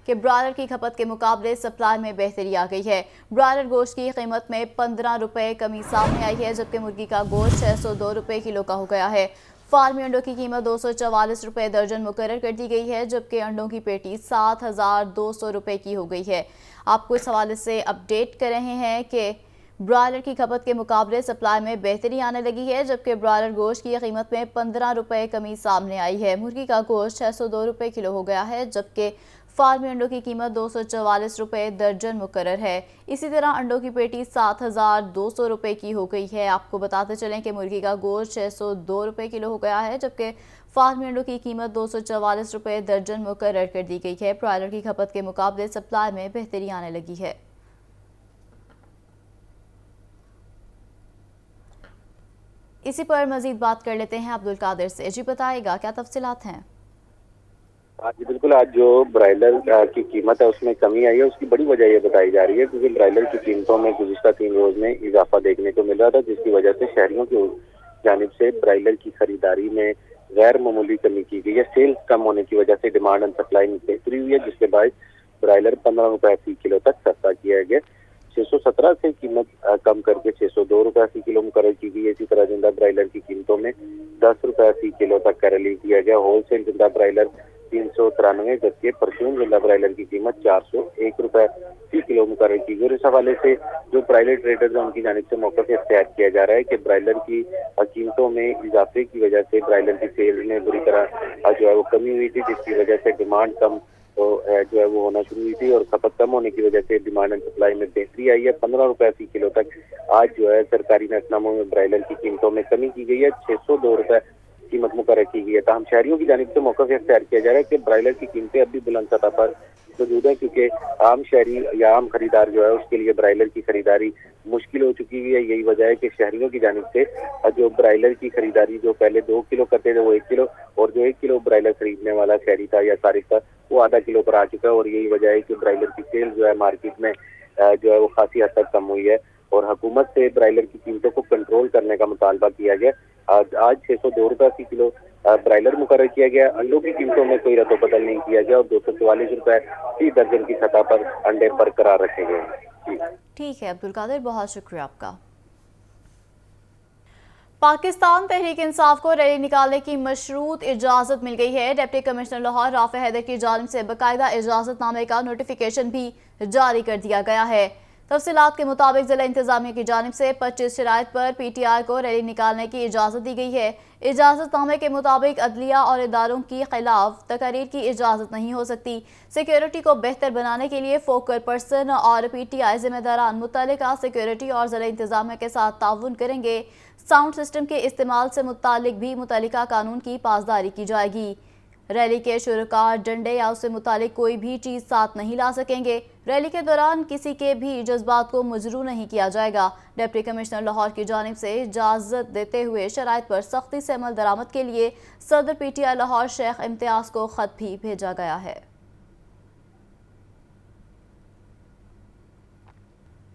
کہ برائلر کی کھپت کے مقابلے سپلائی میں بہتری آ گئی ہے۔ برائلر گوشت کی قیمت میں 15 روپے کمی سامنے آئی ہے، جبکہ مرغی کا گوشت 602 روپے کلو کا ہو گیا ہے۔ فارمی انڈوں کی قیمت 244 روپے درجن مقرر کر دی گئی ہے، جبکہ انڈوں کی پیٹی 7200 روپے کی ہو گئی ہے۔ آپ کو اس حوالے سے اپڈیٹ کر رہے ہیں کہ برائلر کی کھپت کے مقابلے سپلائی میں بہتری آنے لگی ہے، جبکہ برائلر گوشت کی قیمت میں 15 روپے کمی سامنے آئی ہے۔ مرغی کا گوشت 602 روپے کلو ہو گیا ہے، جبکہ فارمی انڈوں کی قیمت 244 روپے درجن مقرر ہے۔ اسی طرح انڈوں کی پیٹی 7200 روپے کی ہو گئی ہے۔ آپ کو بتاتے چلیں کہ مرغی کا گوشت 602 روپے کلو ہو گیا ہے، جبکہ فارمی انڈوں کی قیمت 244 روپے درجن مقرر کر دی گئی ہے۔ برائلر کی کھپت کے مقابلے سپلائی میں بہتری آنے لگی ہے۔ اسی پر مزید بات کر لیتے ہیں عبدالقادر سے۔ جی بتائے گا کیا تفصیلات ہیں؟ جی بالکل، آج جو برائلر کی قیمت ہے اس میں کمی آئی ہے، اس کی بڑی وجہ یہ بتائی جا رہی ہے کیونکہ برائلر کی قیمتوں میں گزشتہ 3 روز میں اضافہ دیکھنے کو مل رہا تھا، جس کی وجہ سے شہریوں کی جانب سے برائلر کی خریداری میں غیر معمولی کمی کی گئی ہے۔ سیلز کم ہونے کی وجہ سے ڈیمانڈ اینڈ سپلائی میں بہتری ہوئی ہے، جس کے باعث برائلر 15 روپے فی کلو تک سستا کیا گیا۔ 617 سے قیمت کم کر کے 602 روپے فی کلو مقرر کی گئی ہے۔ اسی طرح زندہ برائلر کی قیمتوں میں 10 روپے فی کلو تک کا ریلیف دیا گیا۔ ہول سیل زندہ برائلر 393، جبکہ پرچون زندہ برائلر کی قیمت 401 روپے فی کلو مقرر کی گئی۔ اور اس حوالے سے جو برائلر ٹریڈرز ہیں ان کی جانب سے موقف اختیار کیا جا رہا ہے کہ برائلر کی قیمتوں میں اضافے کی وجہ سے برائلر کی سیلز میں بری طرح جو ہے وہ کمی ہوئی تھی، جس کی وجہ سے ڈیمانڈ کم جو ہے وہ ہونا شروع ہوئی تھی، اور کھپت کم ہونے کی وجہ سے ڈیمانڈ اینڈ سپلائی میں بہتری آئی ہے۔ 15 روپے فی کلو تک آج جو ہے سرکاری نقطناموں میں برائلر کی قیمتوں میں کمی کی گئی ہے۔ 602 روپے قیمت مقرر کی گئی ہے۔ تاہم شہریوں کی جانب سے موقف اختیار کیا جا رہا ہے کہ برائلر کی قیمتیں اب بھی بلند سطح پر موجود ہیں، کیونکہ عام شہری یا عام خریدار جو ہے اس کے لیے برائلر کی خریداری مشکل ہو چکی ہے۔ یہی وجہ ہے کہ شہریوں کی جانب سے جو برائلر کی خریداری جو پہلے 2 کلو کرتے تھے وہ 1 کلو، اور جو 1 کلو برائلر خریدنے والا شہری تھا یا صارف تھا وہ آدھا کلو پر آ چکا ہے، اور یہی وجہ ہے کہ برائلر کی سیل جو ہے مارکیٹ میں جو ہے وہ خاصی حد تک کم ہوئی ہے، اور حکومت سے برائلر کی قیمتوں کو کنٹرول کرنے کا مطالبہ کیا گیا۔ آج 602 روپے فی کلو برائلر مقرر کیا گیا۔ انڈوں کی قیمتوں میں کوئی رد و بدل نہیں کیا گیا، اور 244 روپے فی درجن کی سطح پر انڈے برقرار رکھے گئے۔ ٹھیک ہے عبدالقادر، بہت شکریہ آپ کا۔ پاکستان تحریک انصاف کو ریلی نکالنے کی مشروط اجازت مل گئی ہے۔ ڈپٹی کمشنر لاہور رافع حیدر کی جانب سے باقاعدہ اجازت نامے کا نوٹیفیکیشن بھی جاری کر دیا گیا ہے۔ تفصیلات کے مطابق ضلع انتظامیہ کی جانب سے 25 شرائط پر پی ٹی آئی کو ریلی نکالنے کی اجازت دی گئی ہے۔ اجازت نامے کے مطابق عدلیہ اور اداروں کی خلاف تقاریر کی اجازت نہیں ہو سکتی۔ سیکیورٹی کو بہتر بنانے کے لیے فوکل پرسن اور پی ٹی آئی ذمہ داران متعلقہ سیکیورٹی اور ضلع انتظامیہ کے ساتھ تعاون کریں گے۔ ساؤنڈ سسٹم کے استعمال سے متعلق بھی متعلقہ قانون کی پاسداری کی جائے گی۔ ریلی کے شرکاء ڈنڈے یا اس سے متعلق کوئی بھی چیز ساتھ نہیں لا سکیں گے۔ ریلی کے دوران کسی کے بھی جذبات کو مجروح نہیں کیا جائے گا۔ ڈپٹی کمشنر لاہور کی جانب سے اجازت دیتے ہوئے شرائط پر سختی سے عمل درآمد کے لیے صدر پی ٹی آئی لاہور شیخ امتیاز کو خط بھی بھیجا گیا ہے۔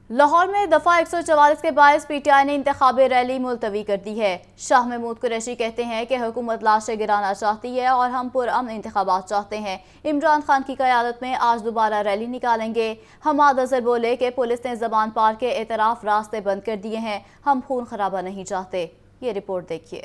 لاہور میں دفعہ 144 کے باعث پی ٹی آئی نے انتخابی ریلی ملتوی کر دی ہے۔ شاہ محمود قریشی کہتے ہیں کہ حکومت لاشیں گرانا چاہتی ہے اور ہم پرامن انتخابات چاہتے ہیں۔ عمران خان کی قیادت میں آج دوبارہ ریلی نکالیں گے۔ حماد اظہر بولے کہ پولیس نے زبان پار کے اعتراف راستے بند کر دیے ہیں، ہم خون خرابہ نہیں چاہتے۔ یہ رپورٹ دیکھیے۔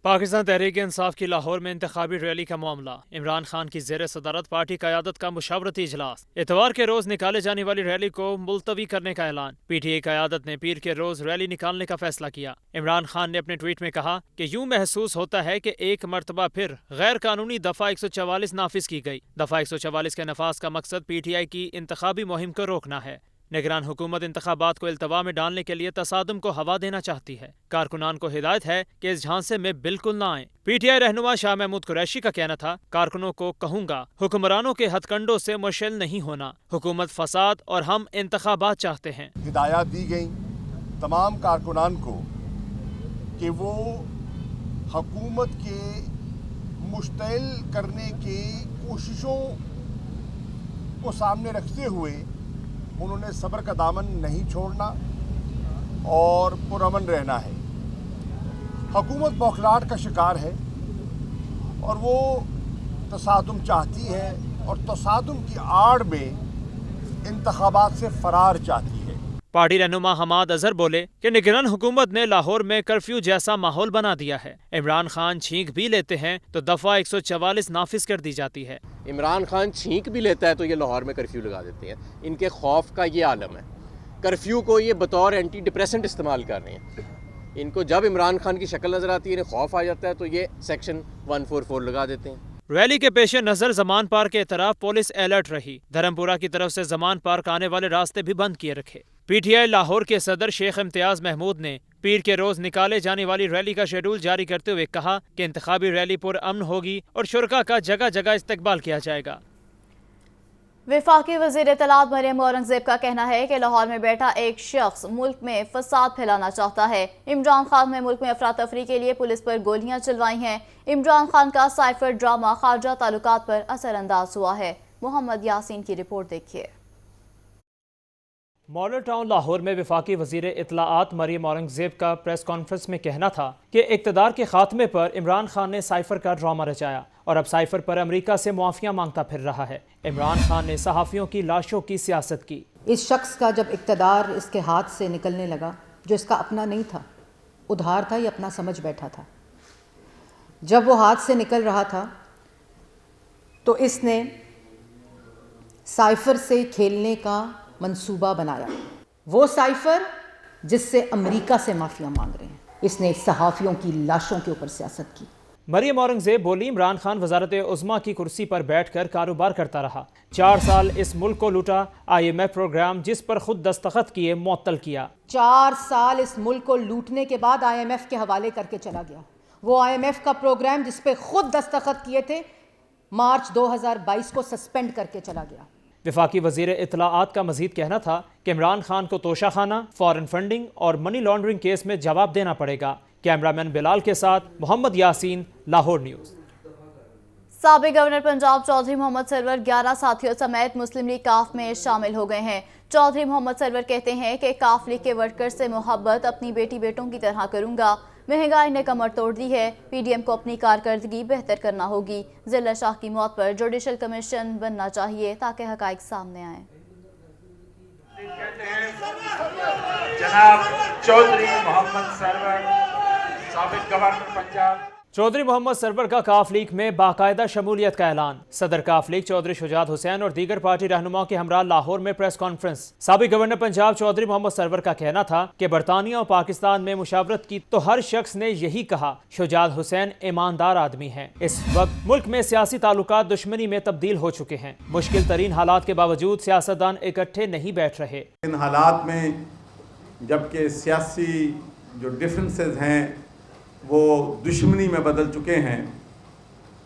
پاکستان تحریک انصاف کی لاہور میں انتخابی ریلی کا معاملہ۔ عمران خان کی زیر صدارت پارٹی قیادت کا مشاورتی اجلاس۔ اتوار کے روز نکالے جانے والی ریلی کو ملتوی کرنے کا اعلان۔ پی ٹی آئی قیادت نے پیر کے روز ریلی نکالنے کا فیصلہ کیا۔ عمران خان نے اپنے ٹویٹ میں کہا کہ یوں محسوس ہوتا ہے کہ ایک مرتبہ پھر غیر قانونی دفعہ 144 نافذ کی گئی۔ دفعہ 144 کے نفاذ کا مقصد پی ٹی آئی کی انتخابی مہم کو روکنا ہے۔ نگران حکومت انتخابات کو التوا میں ڈالنے کے لیے تصادم کو ہوا دینا چاہتی ہے۔ کارکنان کو ہدایت ہے کہ اس جھانسے میں بالکل نہ آئیں۔ پی ٹی آئی رہنما شاہ محمود قریشی کا کہنا تھا، کارکنوں کو کہوں گا حکمرانوں کے ہتھ کنڈوں سے مشل نہیں ہونا۔ حکومت فساد اور ہم انتخابات چاہتے ہیں۔ ہدایات دی گئیں تمام کارکنان کو کہ وہ حکومت کے مشتعل کرنے کی کوششوں کو سامنے رکھتے ہوئے انہوں نے صبر کا دامن نہیں چھوڑنا اور پرامن رہنا ہے۔ حکومت بوکھلاہٹ کا شکار ہے اور وہ تصادم چاہتی ہے और तसादुम की आड़ में इंतखाबात से फरार चाहती है। पार्टी रहनुमा हमाद अजहर बोले कि निगरान हुकूमत ने लाहौर में कर्फ्यू जैसा माहौल बना दिया है। इमरान खान छींक भी लेते हैं तो दफा 144 नाफिज कर दी जाती है। इमरान खान छींक भी लेता है तो ये लाहौर में कर्फ्यू लगा देते हैं। इनके खौफ का ये आलम है। कर्फ्यू को ये बतौर एंटी डिप्रेसेंट इस्तेमाल कर रहे हैं। इनको जब इमरान खान की शक्ल नजर आती है, इन्हें खौफ आ जाता है तो ये सेक्शन 144 लगा देते हैं। रैली के पेश नजर जमान पार्क के तरफ पुलिस अलर्ट रही। धर्मपुरा की तरफ से जमान पार्क आने वाले रास्ते भी बंद किए रखे। पीटीआई लाहौर के सदर शेख इम्तियाज महमूद ने पीर के रोज निकाले जाने वाली रैली का शेड्यूल जारी करते हुए कहा कि इंतखाबी रैली पुरअमन होगी और शुरका का जगह जगह इस्तकबाल किया जाएगा। वफाकी वज़ीर इत्तलात मरियम औरंगज़ेब का कहना है कि लाहौर में बैठा एक शख्स मुल्क में फसाद फैलाना चाहता है। इमरान खान ने मुल्क में अफरा तफरी के लिए पुलिस पर गोलियां चलवाई हैं। इमरान खान का साइफर ड्रामा खारजा ताल्लुकात पर असरअंदाज हुआ है। मोहम्मद यासीन की रिपोर्ट देखिए। मॉडल टाउन लाहौर में वफाकी वज़ीर इत्तलाआत मरियम औरंगज़ेब का प्रेस कॉन्फ्रेंस में कहना था कि इक़्तिदार के खात्मे पर इमरान खान ने साइफर का ड्रामा रचाया और अब साइफर पर अमेरिका से मुआफ़िया मांगता फिर रहा है। इमरान खान ने सहाफ़ियों की लाशों की सियासत की। इस शख्स का जब इक़्तिदार इसके हाथ से निकलने लगा, जो इसका अपना नहीं था, उधार था, ये अपना समझ बैठा था, जब वो हाथ से निकल रहा था तो इसने साइफर से खेलने का मंसूबा बनाया। वो साइफर जिससे अमेरिका से माफिया मांग रहे हैं, इसने सहाफ़ियों की लाशों के ऊपर सियासत की। मरियम औरंगज़ेब बोली, इमरान खान वज़ारत उज़्मा की कुर्सी पर बैठकर कारोबार करता रहा। 4 साल इस मुल्क को लूटा। IMF प्रोग्राम जिस पर खुद दस्तखत किए मुअत्तल किया। 4 साल इस मुल्क को लूटने के बाद IMF के हवाले करके चला गया। वो IMF का प्रोग्राम जिस पे खुद दस्तखत किए थे, मार्च 2022 को सस्पेंड करके चला गया। वफाकी वज़ीर इत्तलाआत का मजीद कहना था कि इमरान खान को तोशा खाना, फॉरेन फंडिंग और मनी लॉन्ड्रिंग केस में जवाब देना पड़ेगा। कैमरामैन बिलाल के साथ मोहम्मद यासीन, लाहौर न्यूज़। साबिक गवर्नर पंजाब चौधरी मोहम्मद सरवर 11 साथियों समेत मुस्लिम लीग काफ में शामिल हो गए हैं। चौधरी मोहम्मद सरवर कहते हैं कि काफ लीग के वर्कर्स से मोहब्बत अपनी बेटी बेटों की तरह करूंगा। महंगाई ने कमर तोड़ दी है। PDM को अपनी कारकर्दगी बेहतर करना होगी। जिला शाह की मौत पर जुडिशल कमीशन बनना चाहिए ताकि हकाइक सामने आए। जनाब चौधरी मोहम्मद सरवर, साबिक गवर्नर पंजाब। चौधरी मोहम्मद सरवर का काफ लीग में बाकायदा शमूलियत का ऐलान। सदर काफ लीग चौधरी शुजात हुसैन और दीगर पार्टी रहनुमाओं के हमरा लाहौर में प्रेस कॉन्फ्रेंस। साबिक गवर्नर पंजाब चौधरी मोहम्मद सरवर का कहना था कि बरतानिया और पाकिस्तान में मुशावरत की तो हर शख्स ने यही कहा। शुजात हुसैन ईमानदार आदमी हैं। इस वक्त मुल्क में सियासी ताल्लुकात दुश्मनी में तब्दील हो चुके हैं। मुश्किल तरीन हालात के बावजूद सियासतदान इकट्ठे नहीं बैठ रहे। इन हालात में जबकि सियासी जो डिफरेंसेस हैं वो दुश्मनी में बदल चुके हैं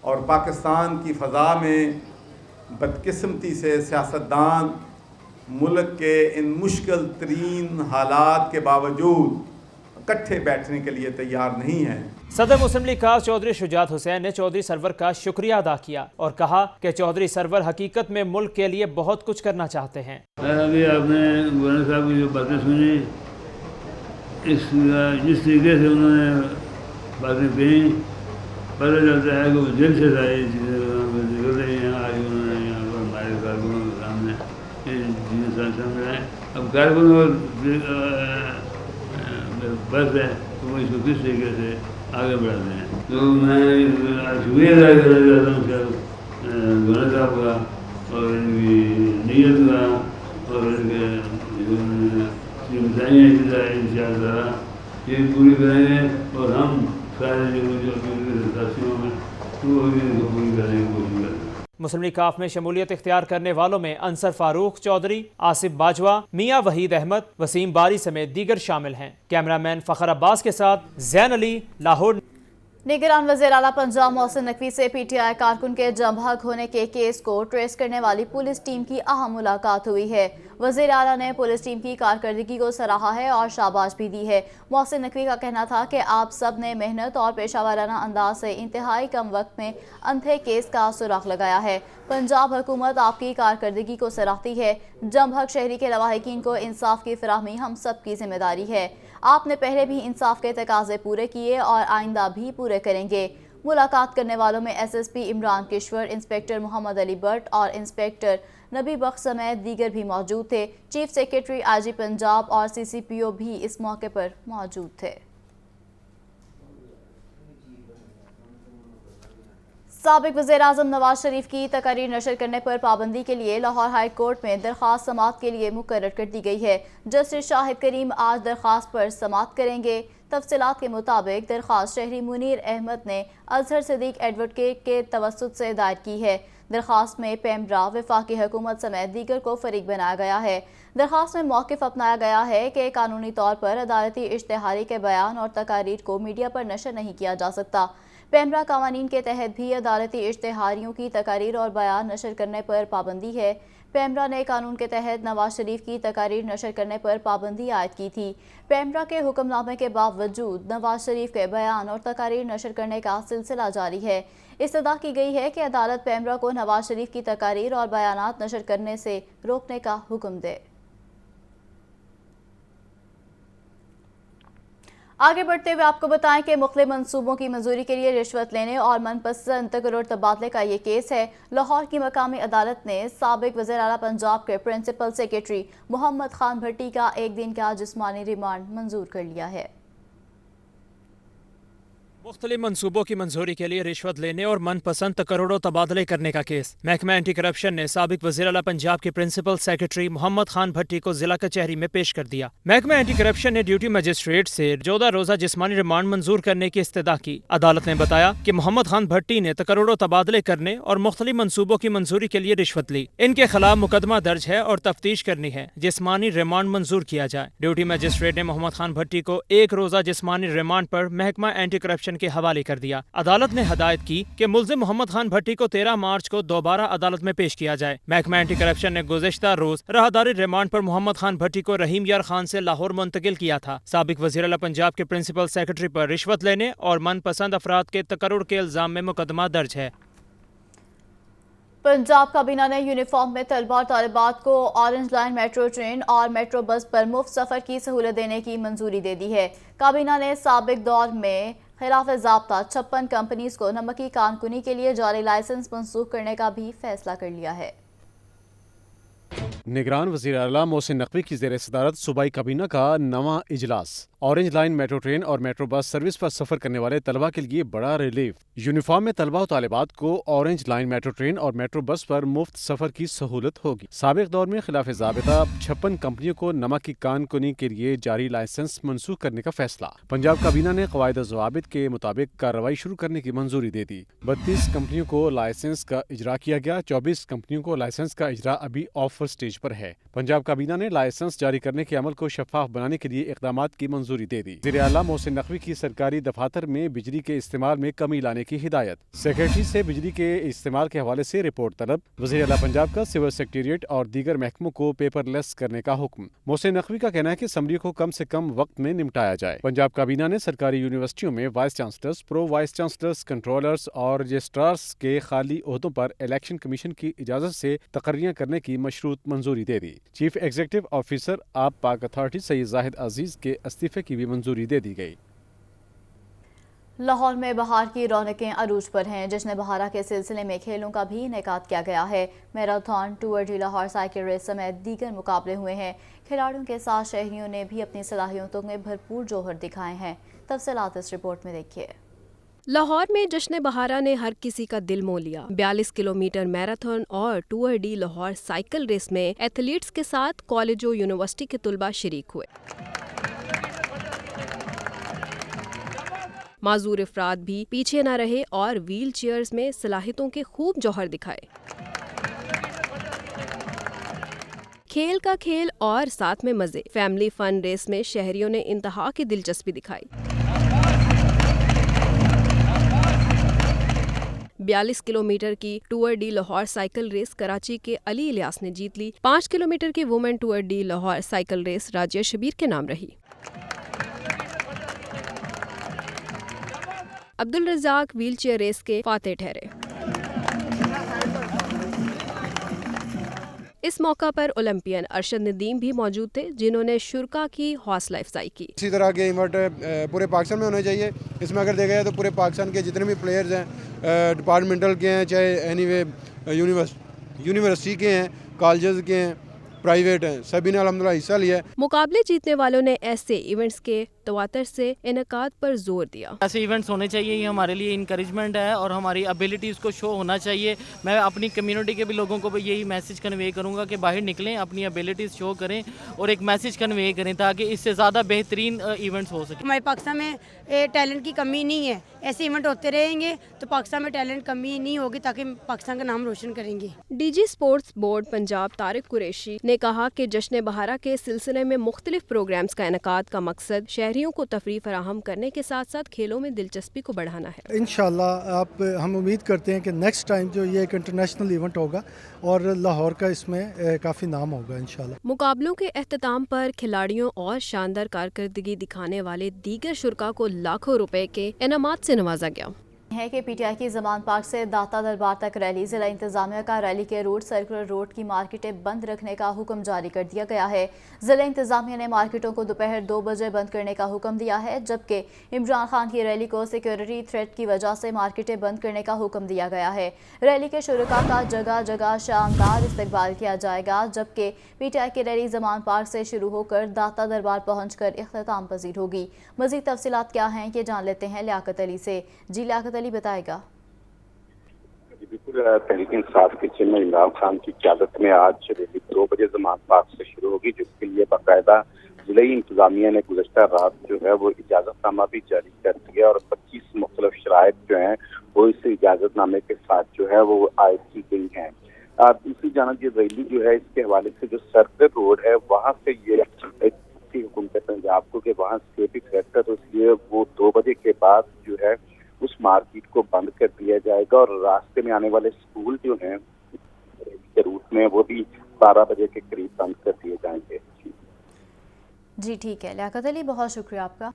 और पाकिस्तान की फ़ज़ा में बदकिस्मती से सियासतदान मुल्क के इन मुश्किल तरीन हालात के बावजूद इकट्ठे बैठने के लिए तैयार नहीं हैं। सदर मुस्लिम लीग काफ चौधरी शुजात हुसैन ने चौधरी सरवर का शुक्रिया अदा किया और कहा कि चौधरी सरवर हकीकत में मुल्क के लिए बहुत कुछ करना चाहते हैं। अभी आपने गवर्नर साहब की जो बातें सुनी, जिस तरीके से उन्होंने बातें कही, पता चलता है कि वो दिल से सारी चीज़ें निकल रही हैं। आज उन्होंने यहाँ पर हमारे कारकुनों के सामने चीज़ें समझ रहे हैं। अब कारकुन और बस है तो वो इसको किस तरीके से आगे बढ़ाते हैं। तो मैं शुक्रिया अदा करना चाहता हूँ गवर्नर साहब का और इनकी नीयत का और इनके बताइए ये पूरी करेंगे और हम सारे जो साथियों में वो भी पूरी करने की कोशिश करेंगे। मुस्लिम लीग काफ में शमूलियत इख्तियार करने वालों में अंसर फारूक चौधरी, आसिफ बाजवा, मियाँ वहीद अहमद, वसीम बारी समेत दीगर शामिल हैं। कैमरामैन फ़खर अब्बास के साथ जैन अली, लाहौर। निगरान वज़ीर आला पंजाब मोहसिन नकवी से PTI कारकुन के जमहक होने के केस को ट्रेस करने वाली पुलिस टीम की अहम मुलाकात हुई है। वज़ीर आला ने पुलिस टीम की कारकर्दगी को सराहा है और शाबाश भी दी है। मोहसिन नकवी का कहना था कि आप सब ने मेहनत और पेशावराना अंदाज से इंतहाई कम वक्त में अंधे केस का सुराग लगाया है। पंजाब हुकूमत आपकी कारकर्दगी को सराहती है। जमहक शहरी के लवाहिकीन को इंसाफ की फराहमी हम सब की जिम्मेदारी है। आपने पहले भी इंसाफ के तकाजे पूरे किए और आइंदा भी पूरे करेंगे। मुलाकात करने वालों में SSP इमरान किश्वर, इंस्पेक्टर मोहम्मद अली भट्ट और इंस्पेक्टर नबी बख्श समेत दीगर भी मौजूद थे। चीफ सेक्रेटरी IG पंजाब और CCPO भी इस मौके पर मौजूद थे। साबिक वज़ीर-ए-आज़म नवाज शरीफ की तकारीर नशर करने पर पाबंदी के लिए लाहौर हाई कोर्ट में दरख्वास्त समाअत के लिए मुकर्रर कर दी गई है। जस्टिस शाहिद करीम आज दरख्वास्त पर समाअत करेंगे। तफसीलात के मुताबिक दरख्वास्त शहरी मुनीर अहमद ने अजहर सिद्दीक एडवोकेट के तवस्सुत से दायर की है। दरख्वास्त में पेमरा, वफाकी हुकूमत समेत दीगर को फरीक बनाया गया है। दरख्वास्त में मौक़िफ़ अपनाया गया है कि कानूनी तौर पर अदालती इश्तिहारी के बयान और तकारीर को मीडिया पर नशर नहीं किया जा सकता। पेमरा कानून के तहत भी अदालती इश्तिहारियों की तकारीर और बयान नशर करने पर पाबंदी है। पेमरा ने कानून के तहत नवाज शरीफ की तकारीर नशर करने पर पाबंदी आयद की थी। पेमरा के हुक्मनामे के बावजूद नवाज शरीफ के बयान और तकारीर नशर करने का सिलसिला जारी है। इस्तदा की गई है कि अदालत पेमरा को नवाज शरीफ की तकारीर और बयानात नशर करने से रोकने का हुक्म दे। आगे बढ़ते हुए आपको बताएं कि मुख्तलिफ मंसूबों की मंजूरी के लिए रिश्वत लेने और मनपसंद तकर्रुर तबादले का ये केस है। लाहौर की मकामी अदालत ने साबिक वज़ीर आला पंजाब के प्रिंसिपल सेक्रेटरी मोहम्मद खान भट्टी का एक दिन का जिस्मानी रिमांड मंजूर कर लिया है। मुख्तलिफ मनसूबों की मंजूरी के लिए रिश्वत लेने और मनपसंद तकर्रुर तबादले करने का केस महकमा एंटी करप्शन ने साबिक वज़ीर आला पंजाब के प्रिंसिपल सेक्रेटरी मोहम्मद खान भट्टी को जिला कचहरी में पेश कर दिया। महकमा एंटी करप्शन ने ड्यूटी मजिस्ट्रेट से 14 रोजा जिस्मानी रिमांड मंजूर करने की इस्तदा की। अदालत ने बताया कि मोहम्मद खान भट्टी ने तकर्रुर तबादले करने और मुख्तलिफ मनसूबों की मंजूरी के लिए रिश्वत ली। इनके खिलाफ मुकदमा दर्ज है और तफ्तीश करनी है। जिस्मानी रिमांड मंजूर किया जाए। ड्यूटी मजिस्ट्रेट ने मोहम्मद खान भट्टी को 1 रोजा जिस्मानी रिमांड पर महकमा एंटी करप्शन के हवाले कर दिया। अदालत ने हदायत की कि मुल्जिम मोहम्मद खान भट्टी को 13 मार्च को दोबारा अदालत में पेश किया जाए। महकमा एंटी करप्शन ने गुज़िश्ता रोज राहदारी रिमांड पर मोहम्मद खान भट्टी को रहीम यार खान से लाहौर मुंतकिल किया था। साबिक वज़ीर आला पंजाब के प्रिंसिपल सेक्रेटरी पर रिश्वत लेने और मनपसंद अफराद के तकर्रुर के इल्जाम में मुकदमा दर्ज है। पंजाब काबीना ने यूनिफॉर्म में तलबा और तालिबात को ऑरेंज लाइन मेट्रो ट्रेन और मेट्रो बस पर मुफ्त सफ़र की सहूलत देने की मंजूरी दे दी है। काबीना ने साबिक दौर में खिलाफ ज़ाब्ता 56 कंपनीज को नमकी कानकुनी के लिए जारी लाइसेंस मंसूख करने का भी फैसला कर लिया है। निगरान वज़ीर आला मोहसिन नकवी की ज़ेर सदारत सूबाई काबीना का नवा इजलास। ऑरेंज लाइन मेट्रो ट्रेन और मेट्रो बस सर्विस पर सफर करने वाले तलबा के लिए बड़ा रिलीफ। यूनिफॉर्म में तलबा और तालिबात को ऑरेंज लाइन मेट्रो ट्रेन और मेट्रो बस पर मुफ्त सफर की सहूलत होगी। साबिक दौर में खिलाफ ज़ाबिता 56 कंपनियों को नमक की कानकुनी के लिए जारी लाइसेंस मनसूख करने का फैसला। पंजाब काबीना ने क़वाइद ज़वाबित के मुताबिक कार्रवाई शुरू करने की मंजूरी दे दी। 32 कंपनियों को लाइसेंस का इजरा किया गया। 24 कंपनियों को लाइसेंस का इजरा अभी ऑफर स्टेज पर है। पंजाब काबीना ने लाइसेंस जारी करने के अमल को शफाफ बनाने के लिए इक़दामात की मंजूरी दे दी। वज़ीर आला मोहसिन नकवी की सरकारी दफातर में बिजली के इस्तेमाल में कमी लाने की हिदायत। सेक्रेटरी से बिजली के इस्तेमाल के हवाले से रिपोर्ट तलब। वज़ीर आला पंजाब का सिविल सेक्रेटेरिएट और दीगर महकमों को पेपरलेस करने का हुक्म। मोहसिन नकवी का कहना है कि असम्बली को कम से कम वक्त में निपटाया जाए। पंजाब काबीना ने सरकारी यूनिवर्सिटियों में vice chancellors, pro vice chancellors, controllers और रजिस्ट्रार्स के खाली ओहदों पर इलेक्शन कमीशन की इजाजत से तकर्रियां करने की मशरूत मंजूरी दे दी। चीफ एग्जीक्यूटिव ऑफिसर आब पाक अथॉरिटी सैयद जाहिद अजीज के इस्तीफे की भी मंजूरी दे दी गई। लाहौर में बहार की रौनकें अरूज पर हैं। जश्न बहारा के सिलसिले में खेलों का भी इनेकाद किया गया है। Marathon, tour de Lahore cycle race समेत दीगर मुकाबले हुए हैं। खिलाड़ियों के साथ शहरियों ने भी अपनी सलाहियतों में भरपूर जौहर दिखाए हैं। तफसीलात इस रिपोर्ट में देखिए। लाहौर में जश्न बहारा ने हर किसी का दिल मोह लिया। 42 किलोमीटर मैराथन और tour de Lahore cycle race में एथलीट्स के साथ कॉलेज और यूनिवर्सिटी के तुलबा शरीक हुए। माजूर अफराद भी पीछे न रहे और व्हील चेयर्स में सलाहियतों के खूब जौहर दिखाए। खेल का खेल और साथ में मजे। फैमिली फन रेस में शहरियों ने इंतहा की दिलचस्पी दिखाई। 42 किलोमीटर की tour de Lahore cycle race Karachi के अली इलियास ने जीत ली। 5 kilometer की women tour de Lahore cycle race Razia Shabbir के नाम रही। अब्दुल रज़ाक व्हीलचेयर रेस के फातेह ठहरे। इस मौका पर ओलंपियन अरशद नदीम भी मौजूद थे, जिन्होंने शुरा की हौसला अफजाई की। इसी तरह के इवेंट पूरे पाकिस्तान में होने चाहिए। इसमें अगर देखा जाए तो पूरे पाकिस्तान के जितने भी प्लेयर्स हैं, डिपार्टमेंटल के हैं, चाहे एनीवे यूनिवर्सिटी के हैं, कॉलेजेस के हैं, प्राइवेट हैं, सभी ने अल्हम्दुलिल्लाह हिस्सा लिया है। मुकाबले जीतने वालों ने ऐसे इवेंट्स के तवातर से इनकाद पर जोर दिया। ऐसे इवेंट्स होने चाहिए, ये हमारे लिए इंकरेजमेंट है और हमारी एबिलिटीज़ को शो होना चाहिए। मैं अपनी कम्युनिटी के भी लोगों को भी यही मैसेज कन्वे करूँगा कि बाहर निकलें, अपनी एबिलिटीज़ शो करें और एक मैसेज कन्वे करें ताकि इससे ज़्यादा बेहतरीन इवेंट्स हो सके। हमारे पाकिस्तान में टैलेंट की कमी नहीं है, ऐसे इवेंट होते रहेंगे तो पाकिस्तान में टैलेंट कमी नहीं होगी, ताकि पाकिस्तान का नाम रोशन करेंगे। DG sports board Punjab Tariq Qureshi ने कहा कि जश्न बहारा के सिलसिले में मुख्तलिफ प्रोग्राम्स का इनेकाद का मकसद शहरियों को तफरीह फराहम करने के साथ साथ खेलों में दिलचस्पी को बढ़ाना है। इंशाल्लाह हम उम्मीद करते हैं कि नेक्स्ट टाइम जो ये एक इंटरनेशनल इवेंट होगा और लाहौर का इसमें काफ़ी नाम होगा इंशाल्लाह। मुकाबलों के एख्तिताम पर खिलाड़ियों और शानदार कारकर्दगी दिखाने वाले दीगर शुरा को लाखों रुपए के इनामात से नवाजा गया है कि पीटीआई की जमान पार्क से दाता दरबार तक रैली। जिला इंतजामिया का रैली के रूट सर्कुलर रोड की मार्केटें बंद रखने का हुक्म जारी कर दिया गया है। जिला इंतजामिया ने मार्केटों को दोपहर 2 बजे बंद करने का हुक्म दिया है, जबकि इमरान खान की रैली को सिक्योरिटी थ्रेट की वजह से मार्केटें बंद करने का हुक्म दिया गया है। रैली के शुरका का जगह जगह शानदार इस्तकबाल किया जाएगा, जबकि पीटीआई की रैली जमान पार्क से शुरू होकर दाता दरबार पहुंचकर इख्तिताम पजीर होगी। मजीद तफसीलात क्या हैं ये जान लेते हैं लियाकत अली से। जी लियाकत अली बताएगा। बिल्कुल, तहरीक इंसाफ के चेयरमैन इमरान खान की क़यादत में आज रैली 2 बजे जमान पार्क से शुरू होगी, जिसके लिए बाकायदा जिला इंतजामिया ने गुज़श्ता रात जो है वो इजाज़तनामा भी जारी कर दिया और 25 मुख्तलिफ शराइत जो हैं वो इस इजाज़तनामे के साथ जो है वो आयद की गई हैं। दूसरी जानब ये रैली जो है इसके हवाले से जो सर्कुलर रोड है वहाँ से ये हुकूमत पंजाब को कि वहाँ सिक्योरिटी थ्रेट है, तो इसलिए वो 2 बजे के बाद जो है उस मार्केट को बंद कर दिया जाएगा और रास्ते में आने वाले स्कूल जो हैं के रूट में वो भी 12 बजे के करीब बंद कर दिए जाएंगे। जी ठीक है लियाकत अली, बहुत शुक्रिया आपका।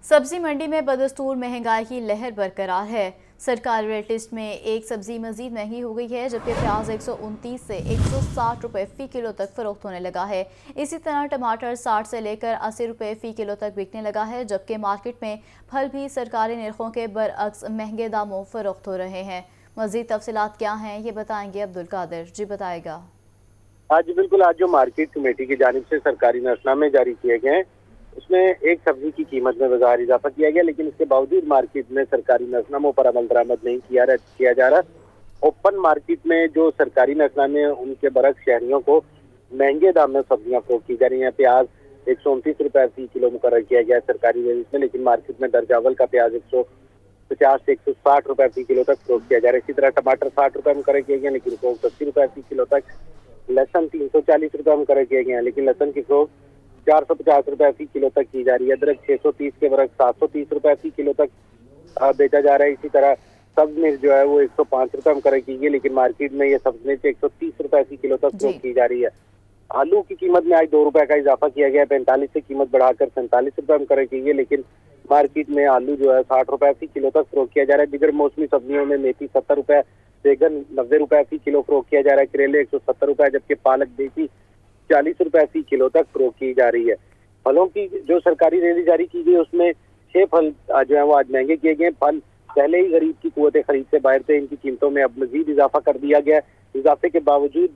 सब्जी मंडी में बदस्तूर महंगाई की लहर बरकरार है। सरकारी रेट लिस्ट में एक सब्जी मजीद महंगी हो गई है, जबकि प्याज 129 से 160 रुपये फ़ी किलो तक फ़रोख्त होने लगा है। इसी तरह टमाटर 60 से लेकर 80 रुपये फ़ी किलो तक बिकने लगा है, जबकि मार्केट में फल भी सरकारी निर्खों के बरअक्स महंगे दामों फ़रोख्त हो रहे हैं। मजीद तफसीलात क्या हैं ये बताएंगे अब्दुल कादिर। जी बताएगा। आज बिल्कुल, आज जो मार्केट कमेटी की जानिब से सरकारी नसनामे जारी किए गए हैं उसमें एक सब्जी की कीमत में बाजार इजाफा किया गया, लेकिन इसके बावजूद मार्केट में सरकारी नसनामों पर अमल दरामद नहीं किया जा रहा। ओपन मार्केट में जो सरकारी नसनामे हैं उनके बरक्स शहरियों को महंगे दाम में सब्जियां फरोख्त की जा रही हैं। प्याज 129 रुपये फ़ी किलो मुकर्रर किया गया है सरकारी रेट में, लेकिन मार्केट में दर्जावल का प्याज 150 से 160 रुपये फ़ी किलो तक फरोख्त किया जा रहा है। इसी तरह टमाटर 60 रुपये मुकर्रर किए गए, लेकिन फरोख्त 80 रुपये फ़ी किलो तक। लहसन 340 रुपये मुकर्रर किए गए हैं, लेकिन लहसन की फरोख्त 450 रुपये फ़ी किलो तक की जा रही है। अदरक 630 के बरक्स 730 रुपये फ़ी किलो तक बेचा जा रहा है। इसी तरह सब्ज मिर्च जो है वो 105 रुपये मुकर्रर की गई, लेकिन मार्केट में ये सब्ज मिर्च 130 रुपये फ़ी किलो तक फरोख्त की जा रही है। आलू की कीमत में आज 2 रुपये का इजाफा किया गया है, 45 से कीमत बढ़ाकर 47 रुपये मुकर्रर की गई, लेकिन मार्केट में आलू जो है 60 रुपये फ़ी किलो तक फरोख्त किया जा रहा है। दिगर मौसमी सब्जियों में मेथी 70 रुपये, बैगन 90 रुपये फ़ी किलो फरोख्त किया जा रहा है, करेले 170 रुपये, जबकि पालक देसी 40 रुपये फ़ी किलो तक फरोख्त की जा रही है। फलों की जो सरकारी रैली जारी की गई उसमें 6 फल जो है वो आज महंगे किए गए। फल पहले ही गरीब की कुव्वत खरीद से बाहर थे, इनकी कीमतों में अब मजीद इजाफा कर दिया गया। इजाफे के बावजूद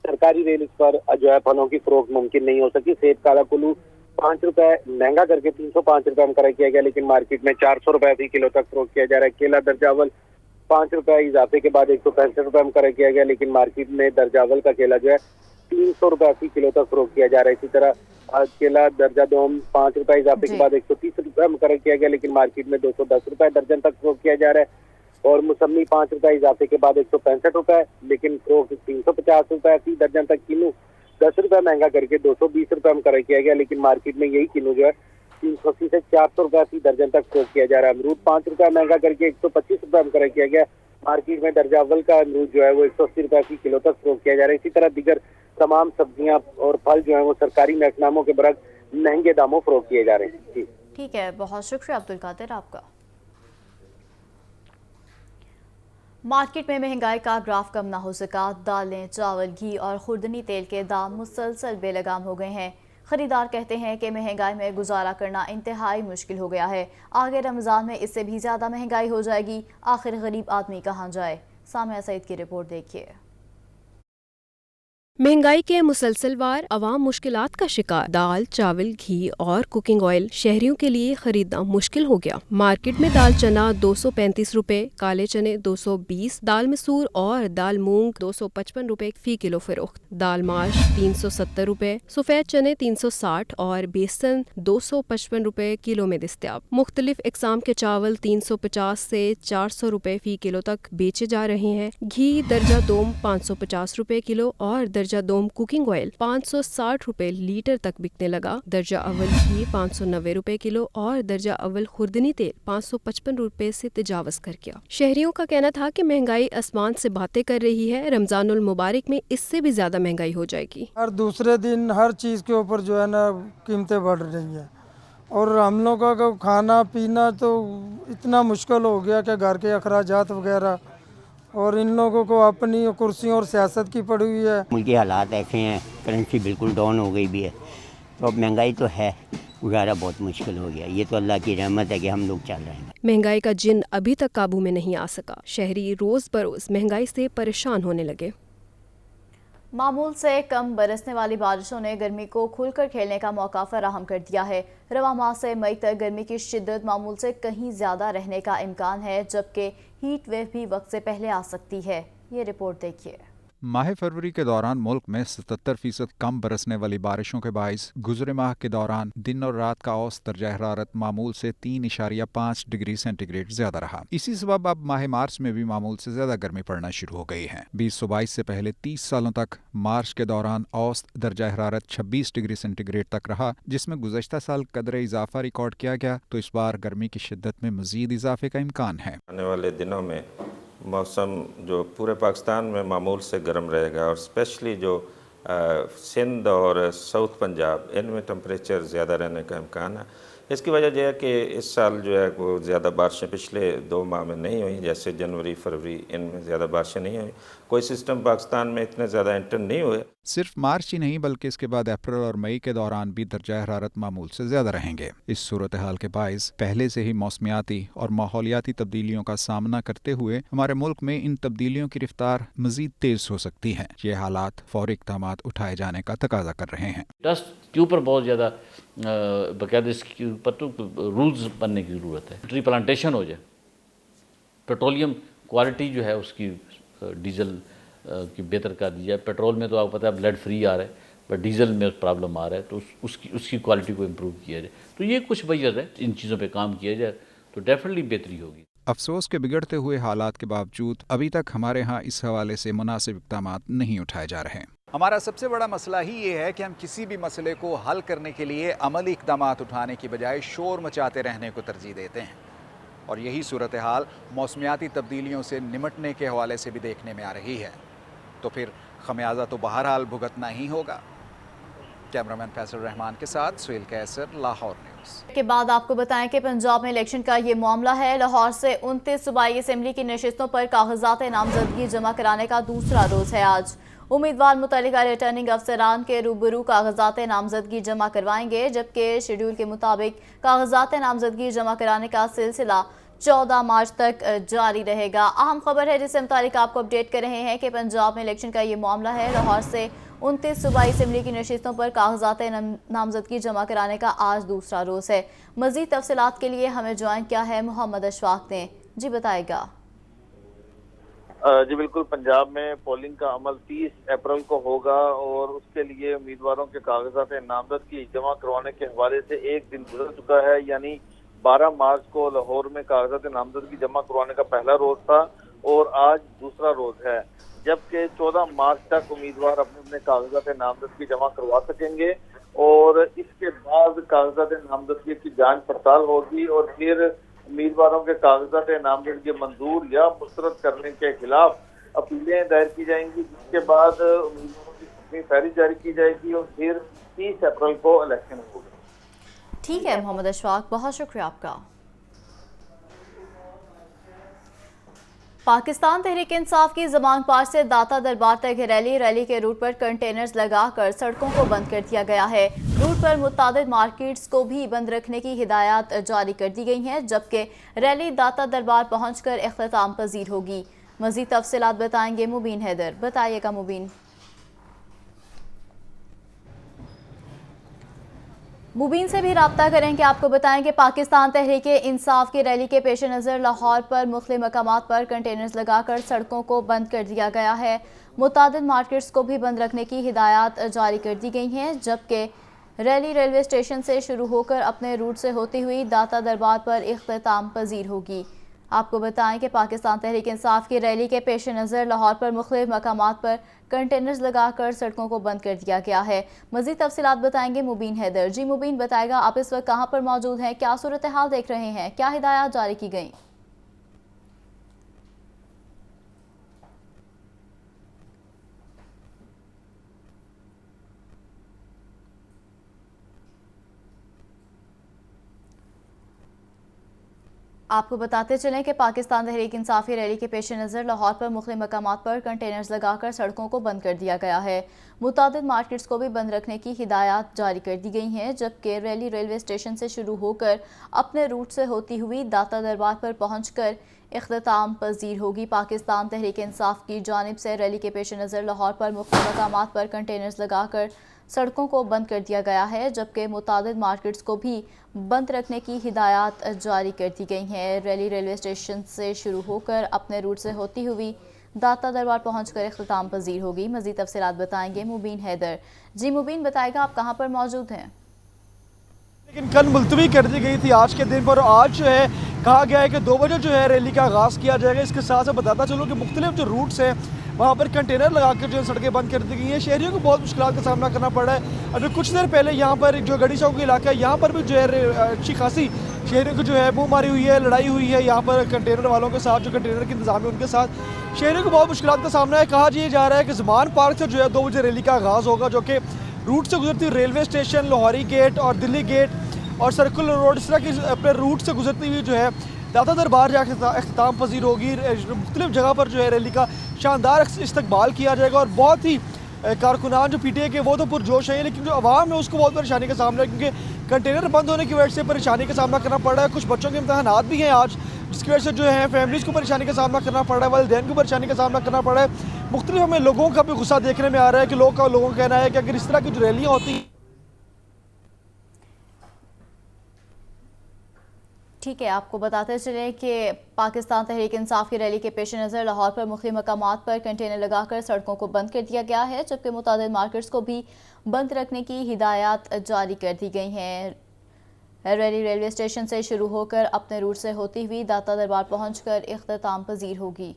सरकारी रैली पर जो है फलों की फरोख्त मुमकिन नहीं हो सकी। सेब काला कुल्लू 5 रुपये महंगा करके 305 रुपये मुकर्रर किया गया, लेकिन मार्केट में 400 रुपये फ़ी किलो तक फरोख्त किया जा रहा है। केला दर्जावल 5 रुपये इजाफे के बाद 165 रुपये मुकर्रर किया गया, लेकिन मार्केट में दर्जावल का केला जो है 300 रुपये फ़ी किलो तक फरोख्त किया जा रहा है। इसी तरह केला दर्जा दोम 5 रुपये इजाफे के बाद 130 रुपये मुकर्रर किया गया, लेकिन मार्केट में 210 रुपये दर्जन तक फरोख्त किया जा रहा है। और मौसमी 5 रुपये इजाफे के बाद 165 रुपये, लेकिन फरोख्त 350 रुपये फ़ी दर्जन तक। किन्नू 10 रुपये महंगा करके 220 रुपये मुकर्रर किया गया, लेकिन मार्केट में यही किन्नू जो है 380 से 400 रुपये फ़ी दर्जन तक फरोख्त किया जा रहा है। अमरूद 5 रुपये महंगा करके 125 रुपये मुकर्रर किया गया, मार्केट में दर्जा अव्वल का अमरूद जो है वो 180 रुपये फ़ी किलो तक फरोख्त किया जा रहा है। इसी तरह दीगर तमाम सब्जियां और फल जो है वो सरकारी महकनामों के बरक्स महंगे दामों फरोख्त किए जा रहे हैं। जी ठीक है, बहुत शुक्रिया अब्दुल कादिर आपका। मार्केट में महंगाई का ग्राफ कम ना हो सका। दालें, चावल, घी और खुर्दनी तेल के दाम मुसलसल बेलगाम हो गए हैं। खरीदार कहते हैं कि महंगाई में गुजारा करना इंतहाई मुश्किल हो गया है। आगे रमज़ान में इससे भी ज़्यादा महंगाई हो जाएगी। आखिर गरीब आदमी कहाँ जाए? सामिया सईद की रिपोर्ट देखिए। महंगाई के मुसलसलवार अवाम मुश्किलात का शिकार। दाल, चावल, घी और कुकिंग ऑयल शहरियों के लिए खरीदना मुश्किल हो गया। मार्केट में दाल चना 235 रुपए, काले चने 220, दाल मसूर और दाल मूंग 255 रुपए फी किलो फरोख्त, दाल माश 370 रुपए, सफेद चने 360 और बेसन 255 रुपए किलो में दस्तयाब। मुख्तलिफ इकसाम के चावल 350 से 400 रुपए फी किलो तक बेचे जा रहे हैं। घी दर्जा दोम 550 रुपए किलो और दर्जा दोम कुकिंग ऑयल 560 रुपए लीटर तक बिकने लगा। दर्जा अव्वल घी 590 रुपए किलो और दर्जा अव्वल खुर्दनी तेल 555 रुपए से तजावज कर गया। शहरियों का कहना था कि महंगाई आसमान से बातें कर रही है। रमजानुल मुबारक में इससे भी ज्यादा महंगाई हो जाएगी। हर दूसरे दिन हर चीज़ के ऊपर जो है ना कीमतें बढ़ रही हैं और हम लोगों का खाना पीना तो इतना मुश्किल हो गया कि घर के अखराजात वगैरह, और इन लोगों को अपनी कुर्सियों और सियासत की पड़ी हुई है। मुल्की हालात ऐसे हैं, करेंसी बिल्कुल डाउन हो गई भी है, तो अब महंगाई तो है, गुजारा बहुत मुश्किल हो गया। ये तो अल्लाह की रहमत है कि हम लोग चल रहे हैं। महंगाई का जिन अभी तक काबू में नहीं आ सका। शहरी रोज बरोज महंगाई से परेशान होने लगे। मामूल से कम बरसने वाली बारिशों ने गर्मी को खुलकर खेलने का मौका फराहम कर दिया है। रवां माह से मई तक गर्मी की शिद्दत मामूल से कहीं ज़्यादा रहने का इम्कान है, जबकि हीट वेव भी वक्त से पहले आ सकती है। ये रिपोर्ट देखिए। माह फरवरी के दौरान मुल्क में 77% कम बरसने वाली बारिशों के बाइस गुजरे माह के दौरान दिन और रात का औसत दर्जा हरारत मामूल से 3.5 डिग्री सेंटीग्रेड ज्यादा रहा। इसी सबब अब माह मार्च में भी मामूल से ज्यादा गर्मी पड़ना शुरू हो गई है। 2022 से पहले 30 सालों तक मार्च के दौरान औसत दर्जा हरारत 26 डिग्री सेंटीग्रेड तक रहा, जिसमें गुज़श्ता साल कदरे इजाफा रिकॉर्ड किया गया, तो इस बार गर्मी की शिद्दत में मजीद इजाफे का इम्कान है। आने वाले दिनों में मौसम जो पूरे पाकिस्तान में मामूल से गर्म रहेगा और स्पेशली जो सिंध और साउथ पंजाब, इनमें टेम्परेचर ज़्यादा रहने का इम्कान है। इसकी वजह यह है कि इस साल जो है वो ज़्यादा बारिशें पिछले 2 माह में नहीं हुई, जैसे जनवरी फरवरी इनमें ज़्यादा बारिशें नहीं हुई। कोई सिस्टम पाकिस्तान में इतने ज़्यादा एंटर नहीं हुए। सिर्फ मार्च ही नहीं बल्कि इसके बाद अप्रैल और मई के दौरान भी दर्जा हरारत मामूल से ज़्यादा रहेंगे। इस सूरत हाल के बाइस पहले से ही मौसमियाती और माहौलियाती तब्दीलियों का सामना करते हुए हमारे मुल्क में इन तब्दीलियों की रफ्तार मजीद तेज हो सकती है। ये हालात फौरी इक़दामात उठाए जाने का तकाजा कर रहे हैं। डस्ट के ऊपर बहुत ज़्यादा बाकायदा इसके ऊपर तो रूल्स बनने की ज़रूरत है। ट्री प्लांटेशन हो जाए, पेट्रोलियम क्वालिटी जो है उसकी डीजल की बेहतर कर दी जाए। पेट्रोल में तो आपको पता है ब्लड फ्री आ रहा है, बट डीजल में प्रॉब्लम आ रहा है, तो उसकी क्वालिटी को इम्प्रूव किया जाए। तो ये कुछ वजह है, इन चीज़ों पे काम किया जाए तो डेफिनेटली बेहतरी होगी। अफसोस के बिगड़ते हुए हालात के बावजूद अभी तक हमारे यहाँ इस हवाले से मुनासिब इक़दामात नहीं उठाए जा रहे। हमारा सबसे बड़ा मसला ही ये है कि हम किसी भी मसले को हल करने के लिए अमली इक़दामात उठाने की बजाय शोर मचाते रहने को तरजीह देते हैं, और यही सूरत हाल मौसमियाती तब्दीलियों से निमटने के हवाले से भी देखने में आ रही है। तो फिर खमियाजा तो बहरहाल भुगतना ही होगा। कैमरामैन फैसल रहमान के साथ सुहेल कैसर, लाहौर न्यूज़। के बाद आपको बताएं कि पंजाब में इलेक्शन का ये मामला है। लाहौर से 29 सूबाई असम्बली की नशिस्तों पर कागजात नामजदगी जमा कराने का दूसरा रोज़ है आज। उम्मीदवार मुतल्लिका रिटर्निंग अफसरान के रूबरू कागजात नामजदगी जमा करवाएंगे, जबकि शेड्यूल के मुताबिक कागजात नामजदगी जमा कराने का सिलसिला 14 मार्च तक जारी रहेगा। अहम खबर है जिससे मुतालिक आपको अपडेट कर रहे हैं कि पंजाब में इलेक्शन का ये मामला है। लाहौर से 29 सूबाई असम्बली की नशिस्तों पर कागजात नामजदगी जमा कराने का आज दूसरा रोज़ है। मज़ीद तफसीलात के लिए हमें ज्वाइन किया है मोहम्मद अशफाक ने। जी बताएगा। जी बिल्कुल, पंजाब में पोलिंग का अमल 30 अप्रैल को होगा और उसके लिए उम्मीदवारों के कागजात नामजदगी जमा करवाने के हवाले से एक दिन गुजर चुका है, यानी 12 मार्च को लाहौर में कागजात नामजदगी जमा करवाने का पहला रोज था और आज दूसरा रोज है, जबकि 14 मार्च तक उम्मीदवार अपने अपने कागजात नामजदगी जमा करवा सकेंगे और इसके बाद कागजात नामजदगी की जांच पड़ताल होगी और फिर उम्मीदवारों के कागजात नामजदगी मंजूर या मुस्तरद करने के खिलाफ अपीलें दायर की जाएंगी, जिसके बाद उम्मीदवारों की अपनी फहरिस्त जारी की जाएगी और फिर 30 अप्रैल को इलेक्शन होगा। ठीक है मोहम्मद अशफाक, बहुत शुक्रिया आपका। पाकिस्तान तहरीक इंसाफ की जमान पास से दाता दरबार तक रैली के रूट पर कंटेनर्स लगाकर सड़कों को बंद कर दिया गया है। रूट पर मुतादिद मार्केट्स को भी बंद रखने की हिदायत जारी कर दी गई हैं, जबकि रैली दाता दरबार पहुंचकर इख्तिताम पजीर होगी। मज़ीद तफसीलात बताएंगे मुबीन हैदर। बताइएगा मुबीन। मुबीन से भी राब्ता करेंगे, आपको बताएं कि पाकिस्तान तहरीक इंसाफ की रैली के पेश नज़र लाहौर पर मुख्तलिफ मकामात पर कंटेनर्स लगाकर सड़कों को बंद कर दिया गया है। मुतादिद मार्केट्स को भी बंद रखने की हिदायत जारी कर दी गई हैं, जबकि रैली रेलवे स्टेशन से शुरू होकर अपने रूट से होती हुई दाता दरबार पर इख्तिताम पजीर होगी। आपको बताएं कि पाकिस्तान तहरीक इंसाफ की रैली के पेश नज़र लाहौर पर मुख्तलिफ मकामात पर कंटेनर्स लगाकर सड़कों को बंद कर दिया गया है। मज़ीद तफसीलात बताएंगे मुबीन हैदर। जी मुबीन, बताएगा आप इस वक्त कहाँ पर मौजूद हैं, क्या सूरत हाल देख रहे हैं, क्या हिदायत जारी की गई? आपको बताते चलें कि पाकिस्तान तहरीक इंसाफी रैली के पेश नज़र लाहौर पर मुख्तलिफ मकामात पर कंटेनर्स लगाकर सड़कों को बंद कर दिया गया है। मुतादिद मार्केट्स को भी बंद रखने की हिदायत जारी कर दी गई हैं, जबकि रैली रेलवे स्टेशन से शुरू होकर अपने रूट से होती हुई दाता दरबार पर पहुंचकर इख्तिताम पजीर होगी। पाकिस्तान तहरीक इंसाफ की जानिब से रैली के पेश नज़र लाहौर पर मुख्तलिफ मकामात पर कंटेनर्स लगाकर सड़कों को बंद कर दिया गया है, जबकि मुतादिद मार्केट्स को भी बंद रखने की हिदायत जारी कर दी गई हैं। रैली रेलवे स्टेशन से शुरू होकर अपने रूट से होती हुई दाता दरबार पहुंचकर इख्तिताम पजीर होगी। मज़ीद तफसीलात बताएंगे मुबीन हैदर। जी मुबीन, बताएगा आप कहां पर मौजूद हैं? लेकिन कल मुलतवी कर दी गई थी आज के दिन पर। आज जो है कहा गया है कि 2 बजे जो है रैली का आगाज़ किया जाएगा। इसके साथ साथ बताता चलो कि मुख्तलिफ जो रूट्स हैं वहाँ पर कंटेनर लगाकर जो है सड़कें बंद कर दी गई हैं। शहरियों को बहुत मुश्किल का सामना करना पड़ रहा है। अभी कुछ देर पहले यहाँ पर जो गढ़ी चौक इलाका है यहाँ पर भी जो है अच्छी खासी शहरियों को जो है मुँह मारी हुई है, लड़ाई हुई है यहाँ पर कंटेनर वालों के साथ, जो कंटेनर के इंतजाम है उनके साथ। शहरियों को बहुत मुश्किल का सामना है। कहा जा रहा है कि ज़मान पार्क से जो है 2 बजे रैली का आगाज़ होगा, जो कि रूट से गुजरती रेलवे स्टेशन, लाहौरी गेट और दिल्ली गेट और सर्कुलर रोड, इस तरह की अपने रूट से गुजरती हुई जो है दाता दरबार जाकर इख्तिताम पजीर होगी। मुख्तलिफ जगह पर जो है रैली का शानदार इस्तकबाल किया जाएगा और बहुत ही कारकुनान जो पीटीआई के वो तो पुरजोश है, लेकिन जो आवाम है उसको बहुत परेशानी का सामना है, क्योंकि कंटेनर बंद होने की वजह से परेशानी का सामना करना पड़ रहा है। कुछ बच्चों के इम्तहानात भी हैं आज, जिसकी वजह से जो है फैमिलीज़ को परेशानी का सामना करना पड़ रहा है, वालिदैन को परेशानी का सामना करना पड़ रहा है। मुख्तलिफ हमें लोगों का भी गुस्सा देखने में आ रहा है कि लोगों का कहना है कि अगर इस तरह की जो रैलियाँ होती। ठीक है, आपको बताते चलें कि पाकिस्तान तहरीक इंसाफ की रैली के पेश नज़र लाहौर पर मुख्तलिफ मकामात पर कंटेनर लगाकर सड़कों को बंद कर दिया गया है, जबकि मुतादिद मार्केट्स को भी बंद रखने की हिदायत जारी कर दी गई हैं। रैली रेलवे स्टेशन से शुरू होकर अपने रूट से होती हुई दाता दरबार पहुंचकर इख्तिताम पजीर होगी।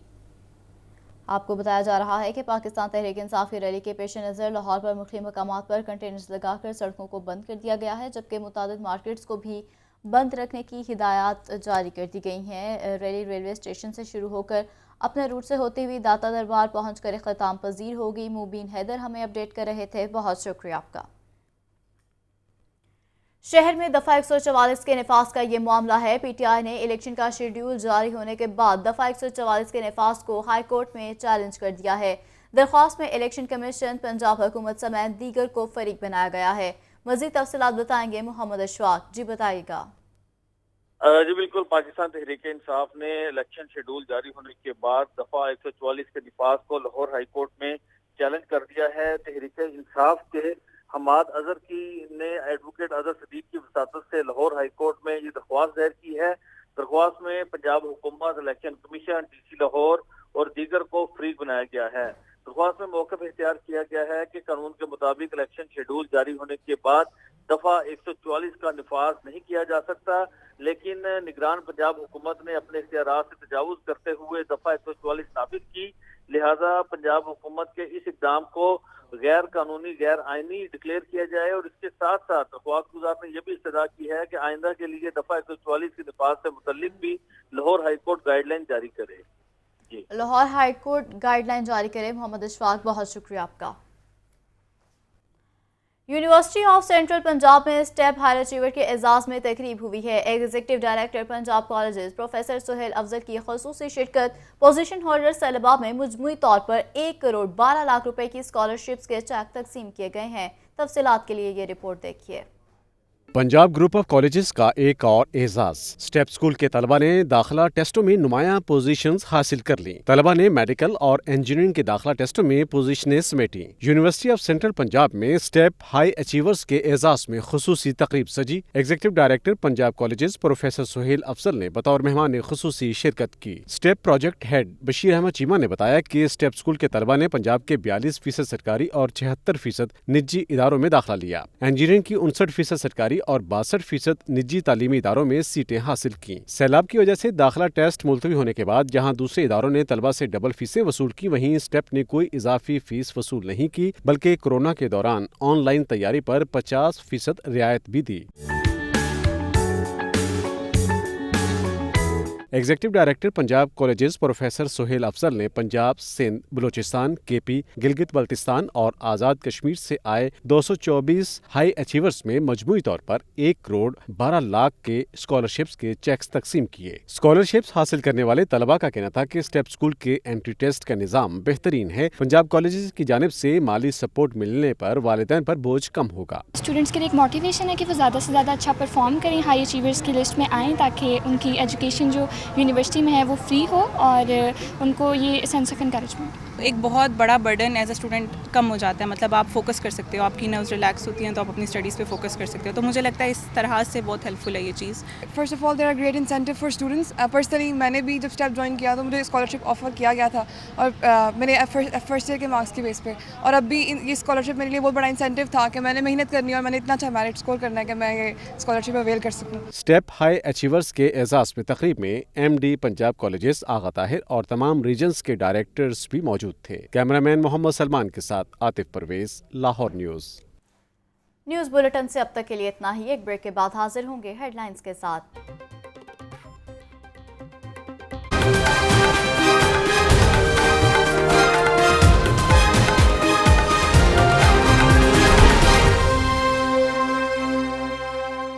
आपको बताया जा रहा है कि पाकिस्तान तहरीक इंसाफ की रैली के पेश नज़र लाहौर पर मुख्तलिफ मकामात पर कंटेनर्स लगाकर सड़कों को बंद कर दिया गया है, जबकि मुतादिद मार्केट्स को भी बंद रखने की हिदायत जारी कर दी गई हैं। रैली रेलवे स्टेशन से शुरू होकर अपने रूट से होती हुई दाता दरबार पहुंचकर इख्तिताम पजीर होगी। मुबीन हैदर हमें अपडेट कर रहे थे, बहुत शुक्रिया आपका। शहर में दफ़ा 144 के नफाज का ये मामला है। पीटीआई ने इलेक्शन का शेड्यूल जारी होने के बाद दफ़ा 144 के नफाज को हाई कोर्ट में चैलेंज कर दिया है। दरख्वास्त में इलेक्शन कमीशन, पंजाब हुकूमत समेत दीगर को फरीक बनाया गया है। मज़ीद तफसीलात बताएंगे मोहम्मद अशफाक। जी बताइएगा। जी बिल्कुल, पाकिस्तान तहरीक इंसाफ ने इलेक्शन शेड्यूल जारी होने के बाद दफा 144 के नफाज को लाहौर हाई कोर्ट में चैलेंज कर दिया है। तहरीक इंसाफ के हमाद अजहर की ने एडवोकेट अजहर सदीक की वसातत से लाहौर हाई कोर्ट में ये दरख्वास्त दायर की है। दरख्वास्त में पंजाब हुकूमत, इलेक्शन कमीशन, डीसी लाहौर और दीगर को फ्री बनाया गया है। दरख्वास्त में मौक़िफ़ इख्तियार किया गया है कि कानून के मुताबिक इलेक्शन शेड्यूल जारी होने के बाद दफा 144 का नफाज नहीं किया जा सकता, लेकिन निगरान पंजाब हुकूमत ने अपने इख्तियारात से तजावुज़ करते हुए दफा 144 नाफिज की। लिहाजा पंजाब हुकूमत के इस इक़दाम को गैर कानूनी, गैर आइनी डिक्लेयर किया जाए और इसके साथ साथ दरख्वास्त गुजार ने यह भी इस्तदा की है कि आइंदा के लिए दफा 144 के नफाज से मुतल्लिक भी लाहौर हाई कोर्ट गाइडलाइन जारी करे। लाहौर हाई कोर्ट गाइडलाइन जारी करे। मोहम्मद अशफाक, बहुत शुक्रिया आपका। यूनिवर्सिटी ऑफ सेंट्रल पंजाब में स्टेप हायर अचीवर के एजाज में तकरीब हुई है। Executive director Punjab colleges professor Suhail Afzal की खसूसी शिरकत, पोजीशन होल्डर तलबा में मजमूई तौर पर 1 करोड़ 12 लाख रुपए की स्कॉलरशिप्स के चेक तकसीम किए गए हैं। तफसीलात के लिए ये रिपोर्ट देखिए। पंजाब ग्रुप ऑफ कॉलेजेस का एक और एजाज। स्टेप स्कूल के तलबा ने दाखिला टेस्टों में नुमायां पोजीशंस हासिल कर ली। तलबा ने मेडिकल और इंजीनियरिंग के दाखिला टेस्टों में पोजीशनें समेटी। यूनिवर्सिटी ऑफ सेंट्रल पंजाब में स्टेप हाई अचीवर्स के एजाज में खुसूसी तकरीब सजी। Executive director Punjab colleges professor Suhail Afzal ने बतौर मेहमान खुसूसी शिरकत की। Step project head Bashir Ahmed Cheema ने बताया कि स्टेप स्कूल के तलबा ने पंजाब के 42% सरकारी और 76% निजी इदारों में दाखिला लिया। इंजीनियरिंग की 59% सरकारी और 62% निजी तालीमी इदारों में सीटें हासिल की। सैलाब की वजह से दाखिला टेस्ट मुलतवी होने के बाद जहां दूसरे इदारों ने तलबा से डबल फीसें वसूल की, वहीं स्टेप ने कोई इजाफी फीस वसूल नहीं की, बल्कि कोरोना के दौरान ऑनलाइन तैयारी पर 50% रियायत भी दी। Executive director Punjab colleges professor Suhail Afzal ने पंजाब, सिंध, बलूचिस्तान, केपी, गिलगित बल्तिस्तान और आज़ाद कश्मीर से आए 224 हाई अचीवर्स में मजमूई तौर पर 1 करोड़ 12 लाख के स्कॉलरशिप्स के चेक्स तकसीम किए। स्कॉलरशिप्स हासिल करने वाले तलबा का कहना था कि स्टेप स्कूल के एंट्री टेस्ट का निज़ाम बेहतरीन है। पंजाब कॉलेजेस की जानिब से माली सपोर्ट मिलने पर वालिदैन पर बोझ कम होगा। स्टूडेंट्स के लिए एक मोटिवेशन है कि वो ज़्यादा से ज़्यादा अच्छा परफॉर्म करें, हाई अचीवर्स की लिस्ट में आएँ, ताकि उनकी एजुकेशन जो यूनिवर्सिटी में है वो फ्री हो और उनको ये सेंस ऑफ एनकरेजमेंट। एक बहुत बड़ा बर्डन एज अ स्टूडेंट कम हो जाता है, मतलब आप फोकस कर सकते हो, आपकी नर्व्स रिलैक्स होती हैं तो आप अपनी स्टडीज़ पे फोकस कर सकते हो। तो मुझे लगता है इस तरह से बहुत हेल्पफुल है ये चीज़। First of all there are great incentive for students. Personally मैंने भी जब स्टेप ज्वाइन किया तो मुझे स्कॉलरशिप ऑफर किया गया था और मैंने फर्स्ट ईयर के मार्क्स की बेस पे, और अब भी ये स्कॉलरशिप मेरे लिए बहुत बड़ा इंसेंटिव था कि मैंने मेहनत करनी है और मैंने इतना अच्छा मेरिट स्कोर करना है कि मैं ये स्कॉलरशिप अवेल कर सकूँ। स्टेप हाई अचीवर्स के एजाज में तकरीब में MD पंजाब कॉलेजेस आगा ताहिर और तमाम रीजन्स के डायरेक्टर्स भी मौजूद थे। कैमरामैन मोहम्मद सलमान के साथ आतिफ परवेज, लाहौर न्यूज़ बुलेटिन से अब तक के लिए इतना ही। एक ब्रेक के बाद हाजिर होंगे हेडलाइंस के साथ।